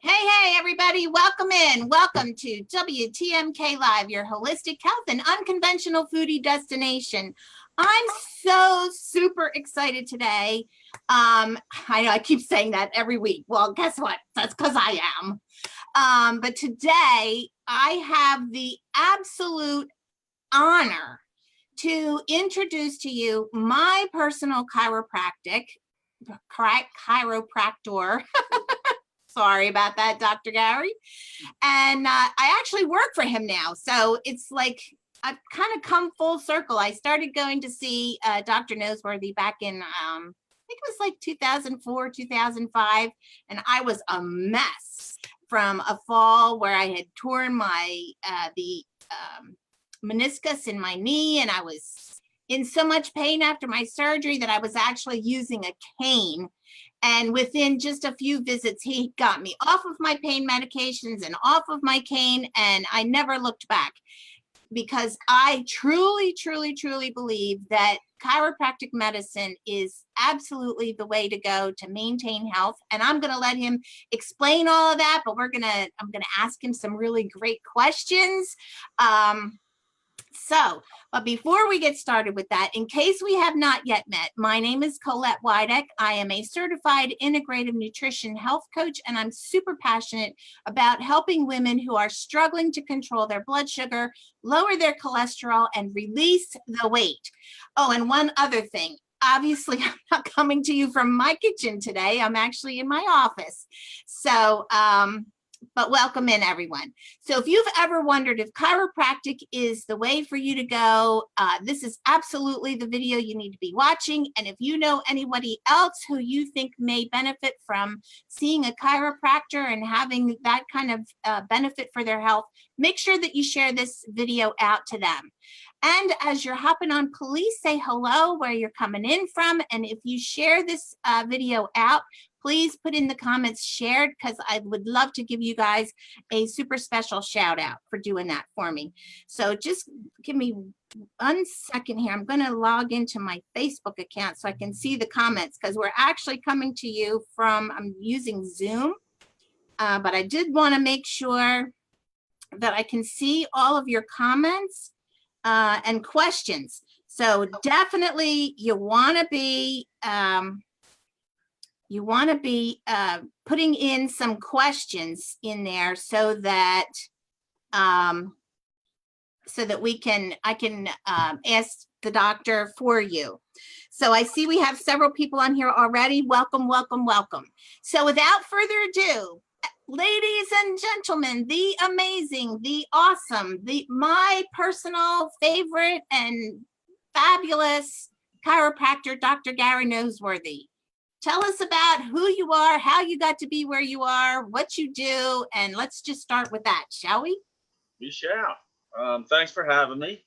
Hey, everybody, welcome in. Welcome to WTMK Live, your holistic health and unconventional foodie destination. I'm so super excited today. I know I keep saying that every week. Well, guess what? That's because I am. But today I have the absolute honor to introduce to you my personal chiropractor. Sorry about that, Dr. Gary. And I actually work for him now. So it's like I've kind of come full circle. I started going to see Dr. Noseworthy back in, I think it was like 2004, 2005. And I was a mess from a fall where I had torn my, meniscus in my knee. And I was in so much pain after my surgery that I was actually using a cane. And within just a few visits, he got me off of my pain medications and off of my cane. And I never looked back because I truly, truly, truly believe that chiropractic medicine is absolutely the way to go to maintain health. And I'm going to let him explain all of that, but I'm going to ask him some really great questions. But before we get started with that, in case we have not yet met, my name is Collette. I am a certified integrative nutrition health coach, and I'm super passionate about helping women who are struggling to control their blood sugar, lower their cholesterol, and release the weight. Oh, and one other thing. Obviously, I'm not coming to you from my kitchen today. I'm actually in my office. So, but welcome in, everyone. So if you've ever wondered if chiropractic is the way for you to go, this is absolutely the video you need to be watching. And if you know anybody else who you think may benefit from seeing a chiropractor and having that kind of benefit for their health, make sure that you share this video out to them. And as you're hopping on, please say hello where you're coming in from. And if you share this video out, please put in the comments shared, because I would love to give you guys a super special shout out for doing that for me. So just give me 1 second here. I'm going to log into my Facebook account so I can see the comments, because we're actually coming to you from, I'm using Zoom, but I did want to make sure that I can see all of your comments and questions. So definitely you want to be putting in some questions in there so that I can ask the doctor for you. So I see we have several people on here already. Welcome, welcome, welcome. So without further ado, ladies and gentlemen, the amazing, the awesome, my personal favorite and fabulous chiropractor, Dr. Gary Noseworthy. Tell us about who you are, how you got to be where you are, what you do, and let's just start with that, shall we? We shall. Thanks for having me.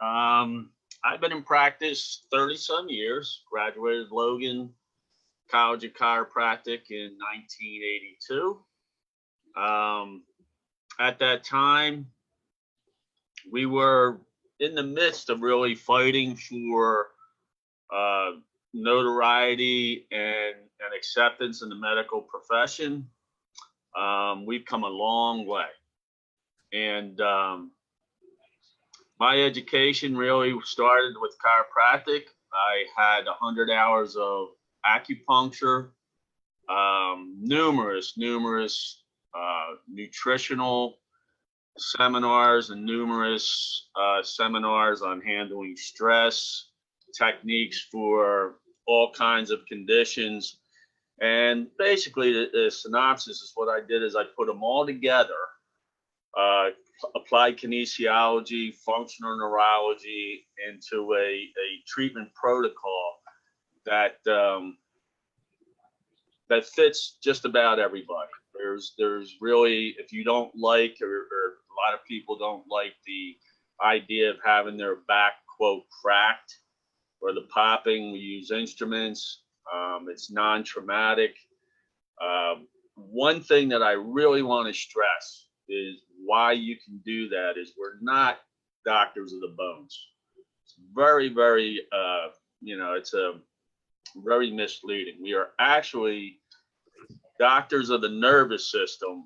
I've been in practice 30-some years, graduated Logan College of Chiropractic in 1982. At that time, we were in the midst of really fighting for notoriety and acceptance in the medical profession. We've come a long way. And my education really started with chiropractic. I had 100 hours of acupuncture, numerous nutritional seminars, and numerous seminars on handling stress, techniques for all kinds of conditions. And basically the synopsis is what I did is I put them all together, applied kinesiology, functional neurology into a treatment protocol that that fits just about everybody. There's really, if you don't like, or a lot of people don't like the idea of having their back, quote, cracked, or the popping, we use instruments. It's non-traumatic. One thing that I really want to stress is why you can do that is we're not doctors of the bones. It's very, very, it's a very misleading. We are actually doctors of the nervous system,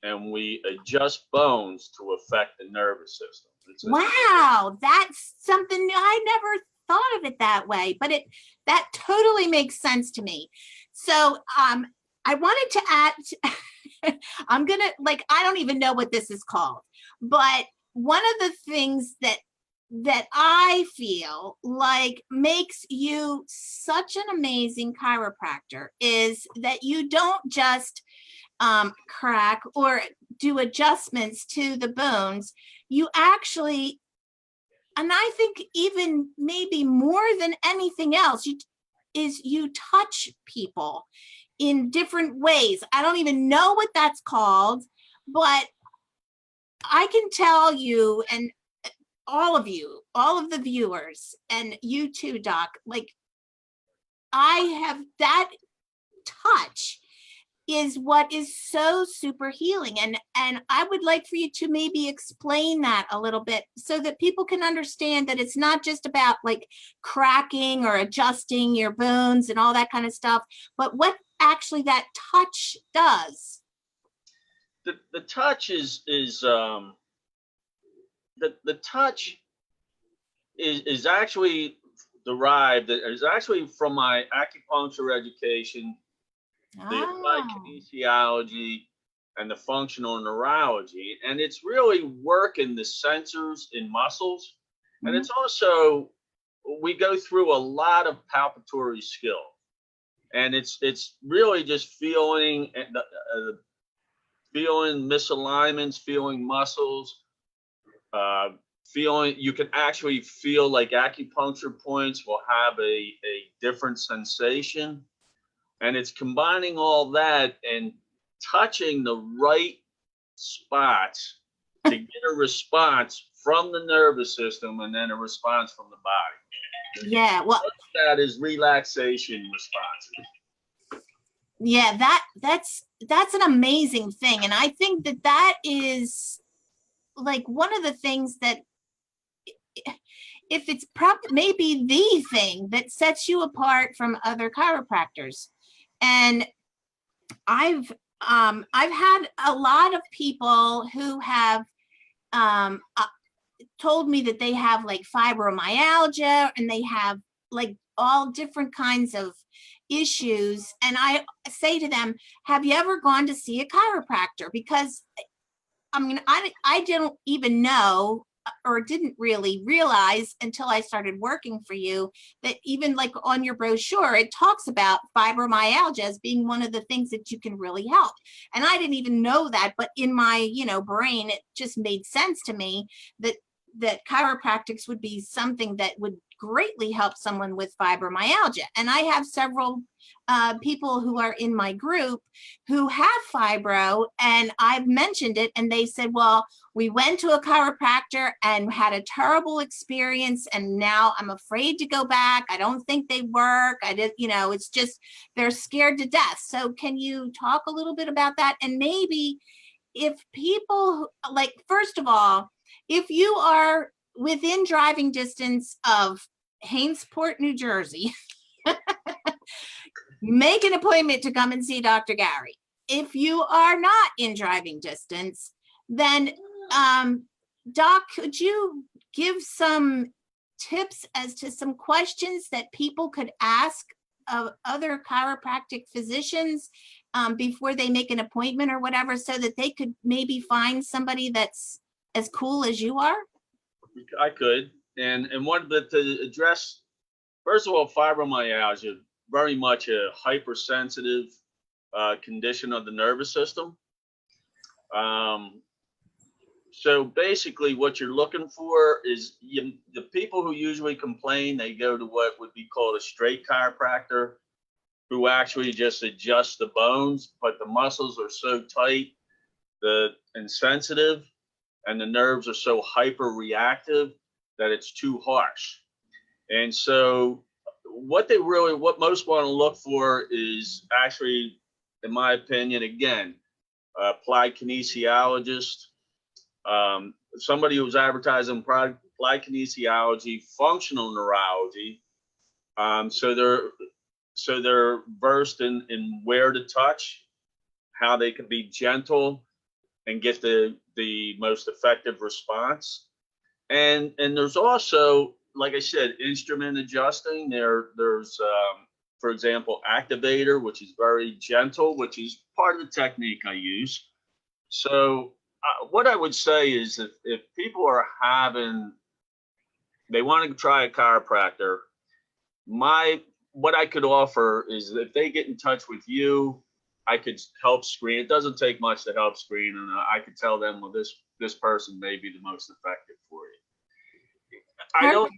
and we adjust bones to affect the nervous system. Wow, that's something I never thought of it that way, but that totally makes sense to me. So I wanted to add, I'm gonna, like, I don't even know what this is called, but one of the things that I feel like makes you such an amazing chiropractor is that you don't just crack or do adjustments to the bones. You actually, and I think even maybe more than anything else, you touch people in different ways. I don't even know what that's called, but I can tell you, and all of you, all of the viewers, and you too, Doc, like, I have that touch is what is so super healing. And I would like for you to maybe explain that a little bit so that people can understand that it's not just about like cracking or adjusting your bones and all that kind of stuff, but what actually that touch does. The touch is the touch is actually derived, is actually from my acupuncture education, the applied kinesiology, and the functional neurology. And it's really working the sensors in muscles. And it's also, we go through a lot of palpatory skill. And it's really just feeling feeling misalignments, feeling muscles, feeling, you can actually feel like acupuncture points will have a different sensation. And it's combining all that and touching the right spots to get a response from the nervous system and then a response from the body. Yeah, well, that is relaxation responses. Yeah, that's an amazing thing. And I think that is like one of the things that, if it's maybe the thing that sets you apart from other chiropractors. And I've had a lot of people who have told me that they have like fibromyalgia and they have like all different kinds of issues. And I say to them, have you ever gone to see a chiropractor? Because I mean, I didn't even know or didn't really realize until I started working for you that even like on your brochure, it talks about fibromyalgia as being one of the things that you can really help. And I didn't even know that, but in my, brain, it just made sense to me that chiropractics would be something that would greatly help someone with fibromyalgia. And I have several people who are in my group who have fibro, and I've mentioned it, and they said, well, we went to a chiropractor and had a terrible experience, and now I'm afraid to go back. I don't think they work. It's just, they're scared to death. So can you talk a little bit about that? And maybe if people, like, first of all, if you are within driving distance of Hainesport, New Jersey, make an appointment to come and see Dr. Gary. If you are not in driving distance, then Doc, could you give some tips as to some questions that people could ask of other chiropractic physicians before they make an appointment or whatever, so that they could maybe find somebody that's as cool as you are? I could. And one to address, first of all, fibromyalgia, very much a hypersensitive condition of the nervous system. So basically what you're looking for is the people who usually complain, they go to what would be called a straight chiropractor, who actually just adjusts the bones, but the muscles are so tight and sensitive, and the nerves are so hyper reactive that it's too harsh. And so what most want to look for is actually, in my opinion, again, applied kinesiologist, somebody who's advertising applied kinesiology, functional neurology. So so they're versed in where to touch, how they can be gentle and get the most effective response. And there's also, like I said, instrument adjusting. There's for example, activator, which is very gentle, which is part of the technique I use. So what I would say is if people are they want to try a chiropractor, what I could offer is if they get in touch with you, I could help screen. It doesn't take much to help screen, and I could tell them, well, this person may be the most effective for you.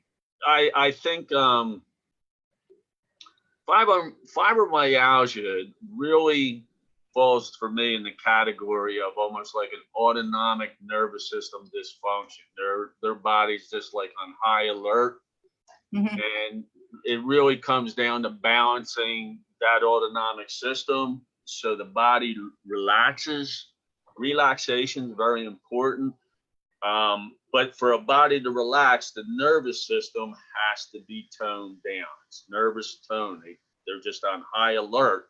I think fibromyalgia really falls for me in the category of almost like an autonomic nervous system dysfunction. Their body's just like on high alert. Mm-hmm. And it really comes down to balancing that autonomic system so the body relaxes. Relaxation is very important. But for a body to relax, the nervous system has to be toned down. It's nervous tone. They're just on high alert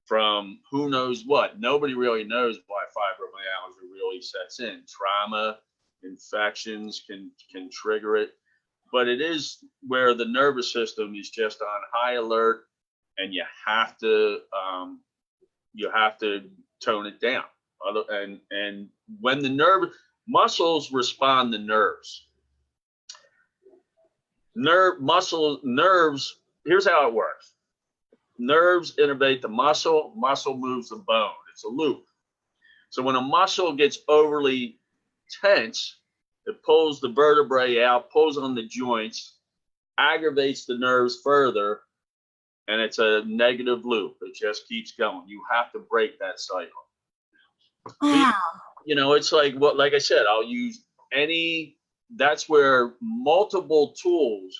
from who knows what. Nobody really knows why fibromyalgia really sets in. Trauma, infections can trigger it. But it is where the nervous system is just on high alert, and you have to tone it down. And when the muscles respond to nerves. Nerves, here's how it works. Nerves innervate the muscle moves the bone. It's a loop. So when a muscle gets overly tense, it pulls the vertebrae out, pulls on the joints, aggravates the nerves further, and it's a negative loop. It just keeps going. You have to break that cycle. Wow. It's like I said, I'll use that's where multiple tools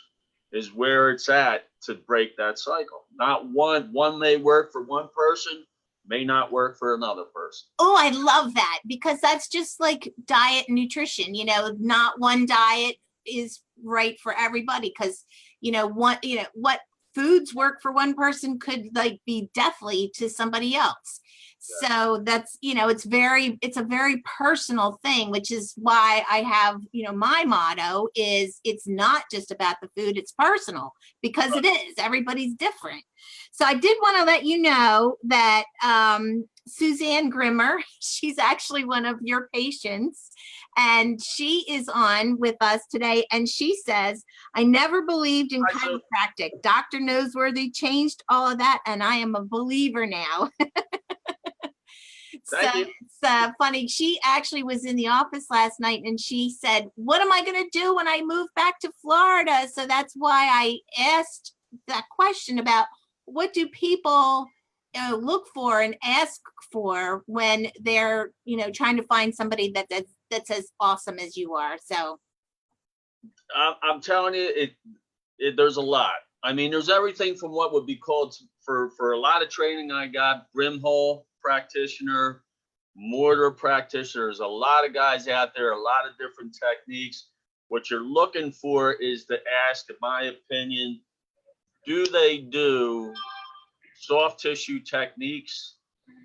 is where it's at to break that cycle. Not one may work for one person, may not work for another person. Oh, I love that, because that's just like diet and nutrition. Not one diet is right for everybody, because what foods work for one person could be deathly to somebody else. So that's, it's a very personal thing, which is why I have, my motto is it's not just about the food, it's personal, because it is. Everybody's different. So I did want to let you know that Suzanne Grimmer, she's actually one of your patients, and she is on with us today. And she says, I never believed in chiropractic. Dr. Noseworthy changed all of that, and I am a believer now. So it's funny. She actually was in the office last night, and she said, what am I going to do when I move back to Florida? So that's why I asked that question about what do people look for and ask for when they're, trying to find somebody that's as awesome as you are. So I'm telling you, there's a lot. I mean, there's everything from what would be called for a lot of training I got, brimhole practitioner, mortar practitioner. There's a lot of guys out there, a lot of different techniques. What you're looking for is to ask, in my opinion, do they do soft tissue techniques,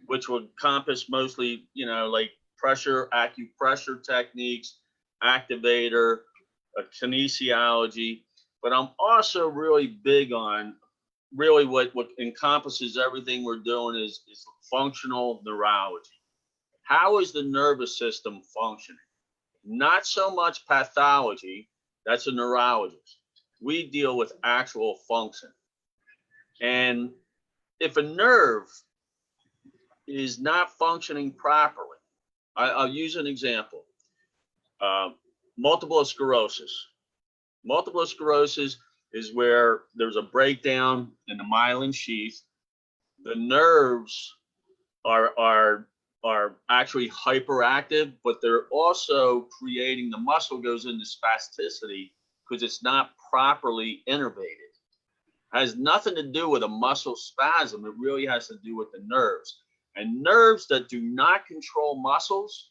which would encompass mostly, like pressure, acupressure techniques, activator, kinesiology. But I'm also really big on really what encompasses everything we're doing is functional neurology. How is the nervous system functioning? Not so much pathology, that's a neurologist. We deal with actual function. And if a nerve is not functioning properly, I'll use an example. Multiple sclerosis. Multiple sclerosis is where there's a breakdown in the myelin sheath. The nerves are actually hyperactive, but they're also creating, the muscle goes into spasticity because it's not properly innervated. Has nothing to do with a muscle spasm. It really has to do with the nerves. And nerves that do not control muscles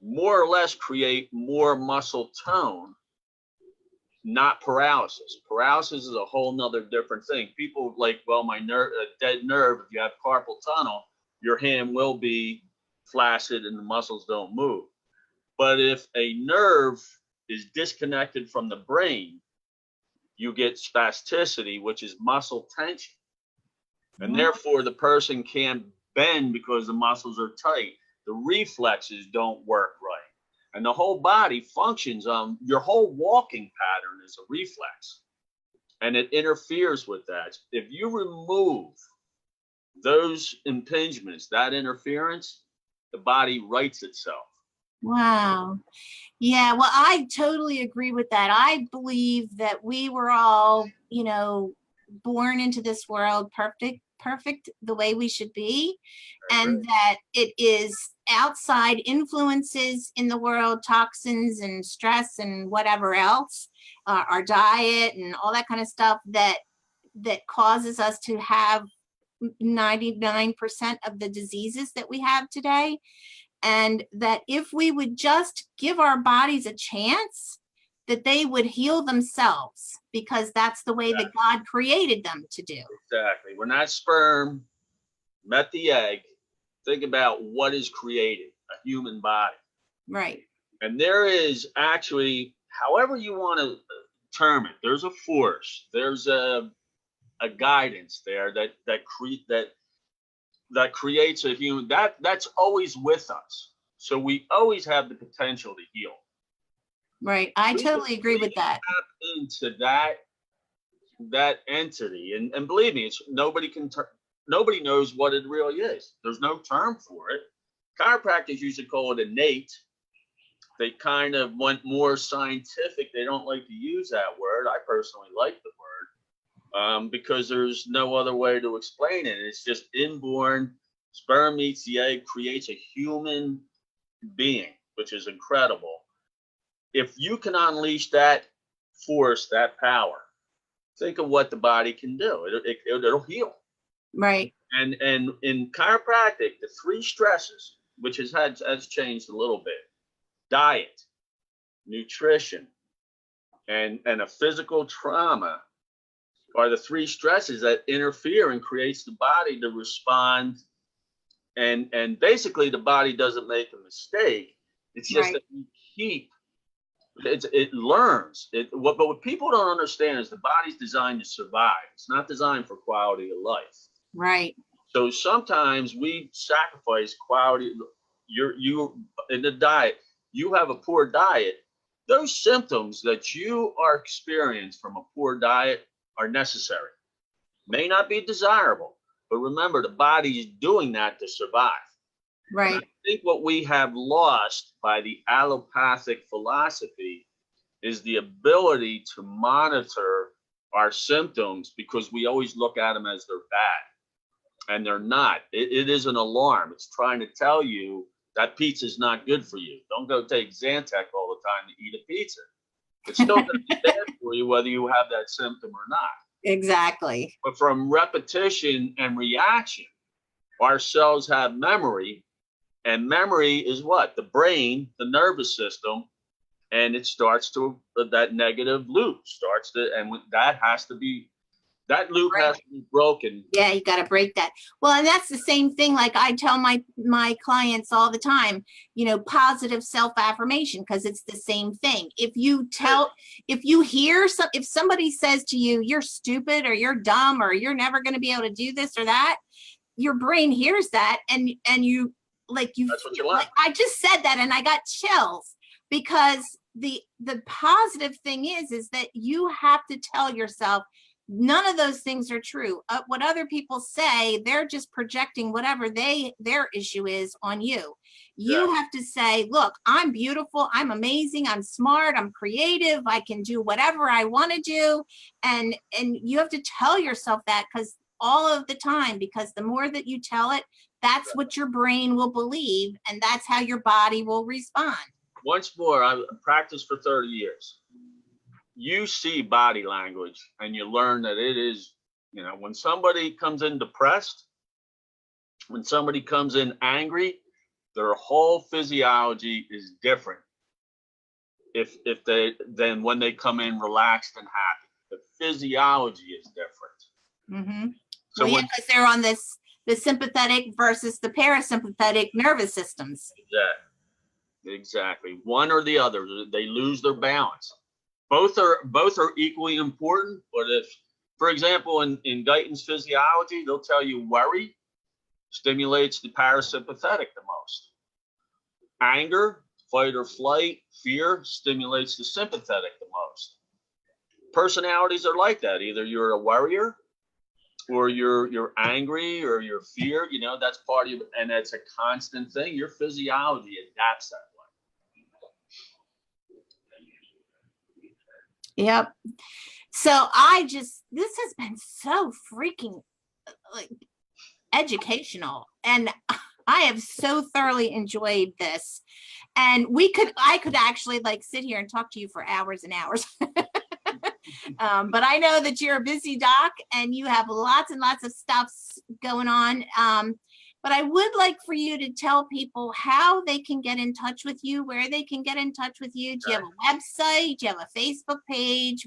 more or less create more muscle tone not paralysis. Paralysis is a whole nother different thing. People like, well, my nerve, a dead nerve, if you have carpal tunnel, your hand will be flaccid and the muscles don't move. But if a nerve is disconnected from the brain, you get spasticity, which is muscle tension. And therefore, the person can't bend because the muscles are tight. The reflexes don't work right. And the whole body functions on your whole walking pattern is a reflex. And it interferes with that. If you remove those impingements, that interference, the body rights itself. Wow. Yeah, well, I totally agree with that. I believe that we were all, you know, born into this world perfect the way we should be, and that it is outside influences in the world, toxins and stress and whatever else, our diet and all that kind of stuff that causes us to have 99% of the diseases that we have today. And that if we would just give our bodies a chance, that they would heal themselves, because that's the way that God created them to do. Exactly. When that sperm met the egg, think about what is created, a human body. Right. And there is actually, however you want to term it, there's a force, there's a guidance there that creates a human, that's always with us. So we always have the potential to heal. Right. I totally agree with that. Tap into that entity, and believe me, it's nobody knows what it really is. There's no term for it. Chiropractors used to call it innate. They kind of went more scientific. They don't like to use that word. I personally like the word because there's no other way to explain it. It's just inborn. Sperm meets the egg, creates a human being, which is incredible. If you can unleash that force, that power, think of what the body can do. It'll heal. Right. And in chiropractic, the 3 stresses, which has changed a little bit: diet, nutrition, and a physical trauma, are the 3 stresses that interfere and creates the body to respond. And basically, the body doesn't make a mistake. It's just that we keep. It learns. But what people don't understand is the body's designed to survive. It's not designed for quality of life. Right. So sometimes we sacrifice quality. You in the diet. You have a poor diet. Those symptoms that you are experiencing from a poor diet are necessary. May not be desirable, but remember, the body is doing that to survive. Right. And I think what we have lost by the allopathic philosophy is the ability to monitor our symptoms, because we always look at them as they're bad, and they're not. It is an alarm. It's trying to tell you that pizza is not good for you. Don't go take Zantac all the time to eat a pizza. It's still going to be bad for you whether you have that symptom or not. Exactly. But from repetition and reaction, our cells have memory. And memory is what? The brain, the nervous system, and it starts to, that negative loop starts to, and that has to be, that loop has to be broken. Yeah, you got to break that. Well, and that's the same thing. Like I tell my clients all the time, you know, positive self-affirmation, because it's the same thing. If you if somebody says to you, you're stupid or you're dumb or you're never going to be able to do this or that, your brain hears that, and you, that's what you like. I just said that and I got chills, because the positive thing is that you have to tell yourself none of those things are true. What other people say, they're just projecting whatever their issue is on you. You have to say, look, I'm beautiful, I'm amazing, I'm smart, I'm creative, I can do whatever I want to do. And you have to tell yourself that, because all of the time, because the more that you tell it, that's what your brain will believe, and that's how your body will respond. Once more, I've practiced for 30 years. You see body language and you learn that it is, you know, when somebody comes in depressed, when somebody comes in angry, their whole physiology is different. then when they come in relaxed and happy. The physiology is different. Mm-hmm. So well, yeah, because they're on the sympathetic versus the parasympathetic nervous systems. Exactly. One or the other, they lose their balance. Both are equally important, but if, for example, in Guyton's physiology, they'll tell you worry stimulates the parasympathetic the most. Anger, fight or flight, fear stimulates the sympathetic the most. Personalities are like that. Either you're a worrier or you're angry or you're fear, you know, that's part of you, and that's a constant thing. Your physiology adapts that way. Yep. So this has been so freaking like educational, and I have so thoroughly enjoyed this. And I could actually like sit here and talk to you for hours and hours. But I know that you're a busy doc and you have lots and lots of stuff going on. But I would like for you to tell people how they can get in touch with you, where they can get in touch with you. Do you have a website? Do you have a Facebook page?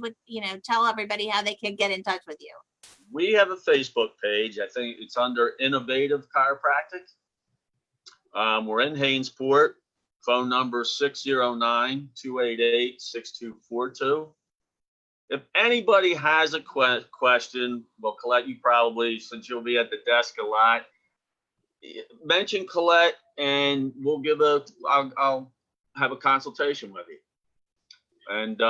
Tell everybody how they can get in touch with you. We have a Facebook page. I think it's under Innovative Chiropractic. We're in Hainesport. Phone number 609-288-6242. If anybody has a question, well, Collette, you probably, since you'll be at the desk a lot, mention Collette and I'll have a consultation with you. And,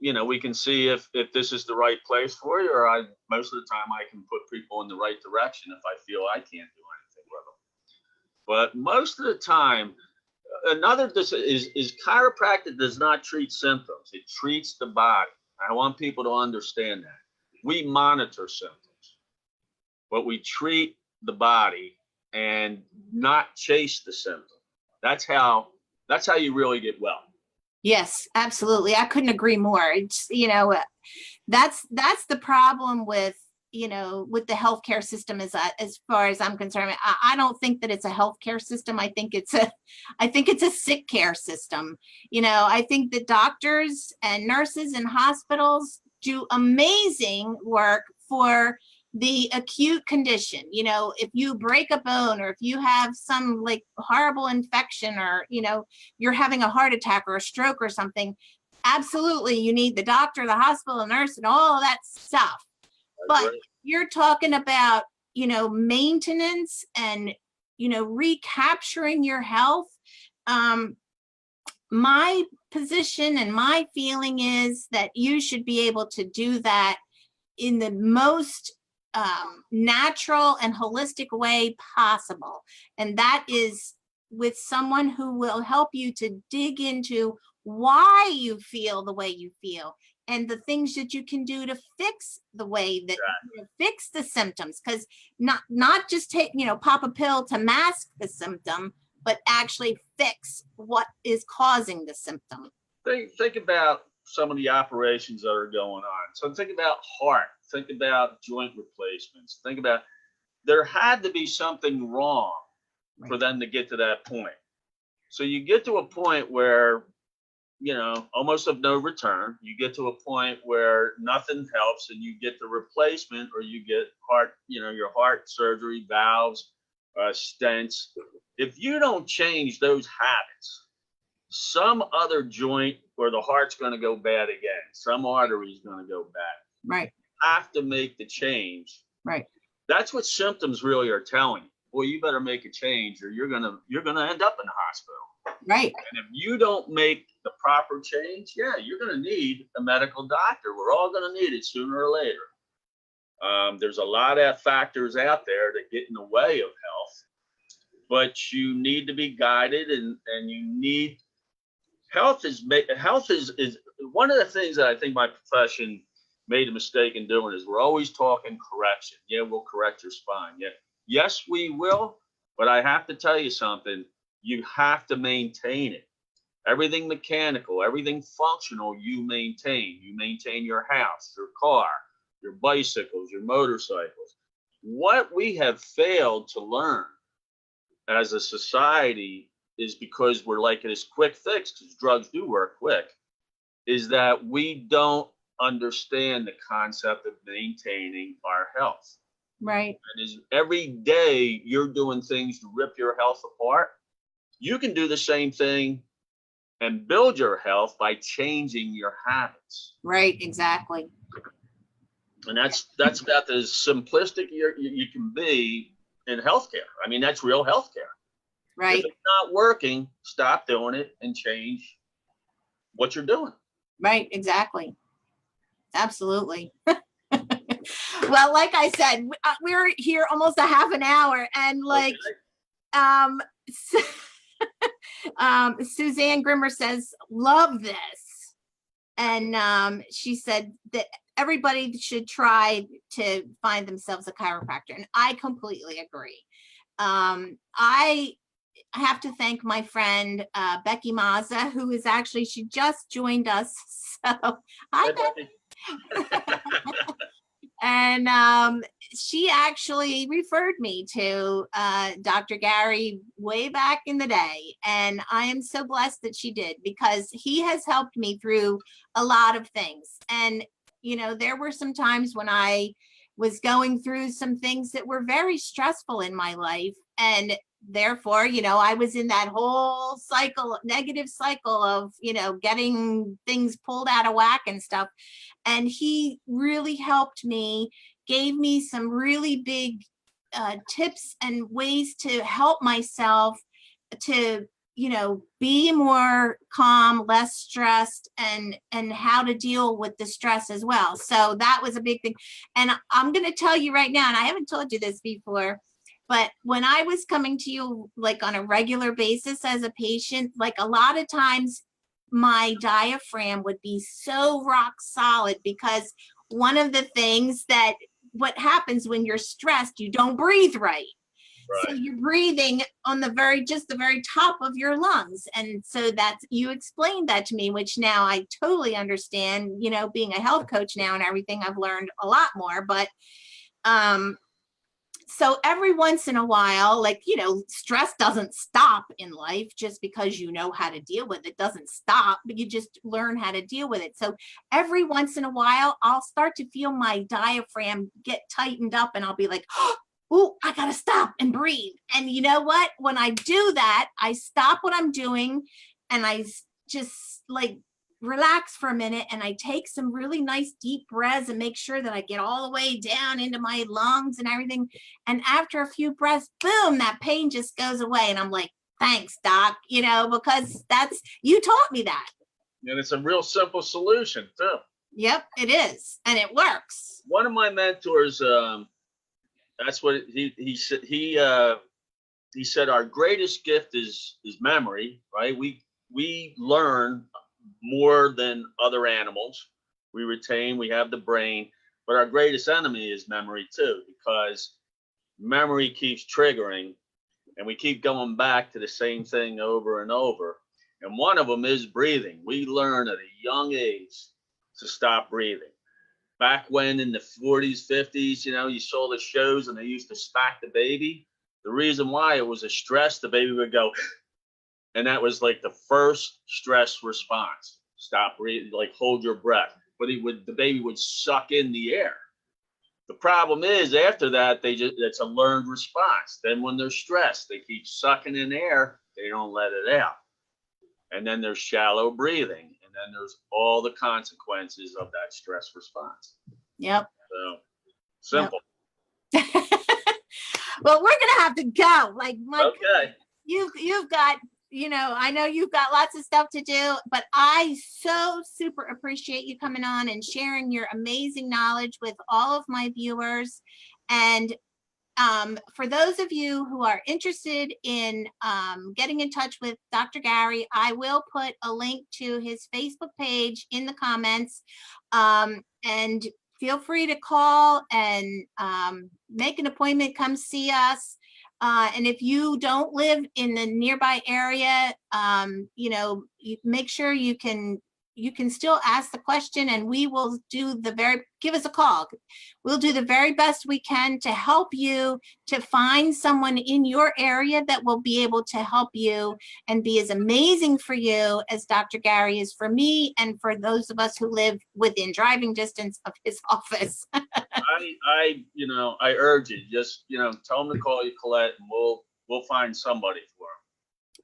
we can see if this is the right place for you, or most of the time I can put people in the right direction if I feel I can't do anything with them. But most of the time, is chiropractic does not treat symptoms. It treats the body. I want people to understand that. We monitor symptoms, but we treat the body and not chase the symptom. That's how you really get well. Yes, absolutely. I couldn't agree more. It's, that's the problem with the healthcare system as far as I'm concerned. I don't think that it's a healthcare system. I think it's a sick care system. I think that doctors and nurses and hospitals do amazing work for the acute condition. If you break a bone, or if you have some like horrible infection, or, you're having a heart attack or a stroke or something, absolutely you need the doctor, the hospital, the nurse, and all of that stuff. But you're talking about, maintenance and, recapturing your health. My position and my feeling is that you should be able to do that in the most natural and holistic way possible. And that is with someone who will help you to dig into why you feel the way you feel, and the things that you can do to fix the way that fix the symptoms. Because not just pop a pill to mask the symptom, but actually fix what is causing the symptom. Think about some of the operations that are going on. So think about heart, think about joint replacements, think about, there had to be something wrong for them to get to that point. So you get to a point where, almost of no return. You get to a point where nothing helps, and you get the replacement, or you get heart, your heart surgery, valves, stents. If you don't change those habits, some other joint or the heart's going to go bad again. Some artery is going to go bad. Right. You have to make the change. Right. That's what symptoms really are telling you. Well, you better make a change, or you're gonna end up in the hospital. Right. And if you don't make the proper change, you're gonna need a medical doctor. We're all gonna need it sooner or later. There's a lot of factors out there that get in the way of health, but you need to be guided, and you need health is one of the things that I think my profession made a mistake in doing is we're always talking correction. Yeah, we'll correct your spine. Yeah. Yes, we will, but I have to tell you something. You have to maintain it. Everything mechanical, everything functional, you maintain. You maintain your house, your car, your bicycles, your motorcycles. What we have failed to learn as a society is because we're like this quick fix, because drugs do work quick, is that we don't understand the concept of maintaining our health. Right. And as every day you're doing things to rip your health apart, you can do the same thing and build your health by changing your habits. Right, exactly. And that's about as simplistic you can be in healthcare. I mean, that's real healthcare. Right. If it's not working, stop doing it and change what you're doing. Right, exactly. Absolutely. Well, like I said, we're here almost a half an hour, and like, Suzanne Grimmer says, love this. And she said that everybody should try to find themselves a chiropractor. And I completely agree. I have to thank my friend, Becky Mazza, who is actually, she just joined us. So hi, Becky. And she actually referred me to Dr. Gary way back in the day. And I am so blessed that she did, because he has helped me through a lot of things. And, you know, there were some times when I was going through some things that were very stressful in my life. And therefore, you know, I was in that whole cycle, negative cycle of, you know, getting things pulled out of whack and stuff. And he really helped me, gave me some really big tips and ways to help myself to, you know, be more calm, less stressed, and how to deal with the stress as well. So that was a big thing. And I'm going to tell you right now, and I haven't told you this before, but when I was coming to you like on a regular basis as a patient, like a lot of times my diaphragm would be so rock solid, because one of the things that what happens when you're stressed, you don't breathe right. So you're breathing on the very top of your lungs. And so that's, you explained that to me, which now I totally understand, you know, being a health coach now and everything, I've learned a lot more. But so every once in a while, like, you know, stress doesn't stop in life just because you know how to deal with it. Doesn't stop, but you just learn how to deal with it. So every once in a while, I'll start to feel my diaphragm get tightened up, and I'll be like, oh, I gotta stop and breathe. And you know what? When I do that, I stop what I'm doing and I just like relax for a minute, and I take some really nice deep breaths and make sure that I get all the way down into my lungs and everything. And after a few breaths, boom, that pain just goes away. And I'm like, thanks, doc, you know, because that's, you taught me that. And it's a real simple solution too. Yep, it is. And it works. One of my mentors, that's what he said. He said our greatest gift is memory, right? We learn more than other animals. We retain, we have the brain, but our greatest enemy is memory too, because memory keeps triggering and we keep going back to the same thing over and over. And one of them is breathing. We learn at a young age to stop breathing. Back when in the 40s, 50s, you know, you saw the shows and they used to smack the baby. The reason why, it was a stress, the baby would go, and that was like the first stress response. Stop breathing, like hold your breath. But the baby would suck in the air. The problem is after that, it's a learned response. Then when they're stressed, they keep sucking in air, they don't let it out. And then there's shallow breathing. And then there's all the consequences of that stress response. Yep. So simple. Yep. Well, we're gonna have to go. Like, okay. You've got, you know, I know you've got lots of stuff to do, but I so super appreciate you coming on and sharing your amazing knowledge with all of my viewers. And for those of you who are interested in getting in touch with Dr. Gary, I will put a link to his Facebook page in the comments, and feel free to call and make an appointment, come see us. And if you don't live in the nearby area, you know, make sure you can, you can still ask the question, and we will give us a call. We'll do the very best we can to help you to find someone in your area that will be able to help you and be as amazing for you as Dr. Gary is for me and for those of us who live within driving distance of his office. I urge you, just, tell them to call you, Collette, and we'll find somebody for them.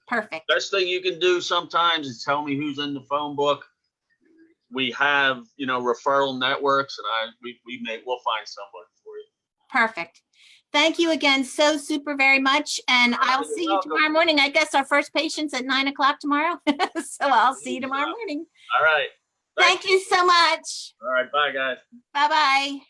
Perfect. Best thing you can do sometimes is tell me who's in the phone book. We have, referral networks, and we'll find somebody for you. Perfect. Thank you again so super very much. And I'll see you tomorrow morning. I guess our first patient's at 9 o'clock tomorrow. So I'll see you tomorrow morning. All right. Thank you so much. All right. Bye, guys. Bye-bye.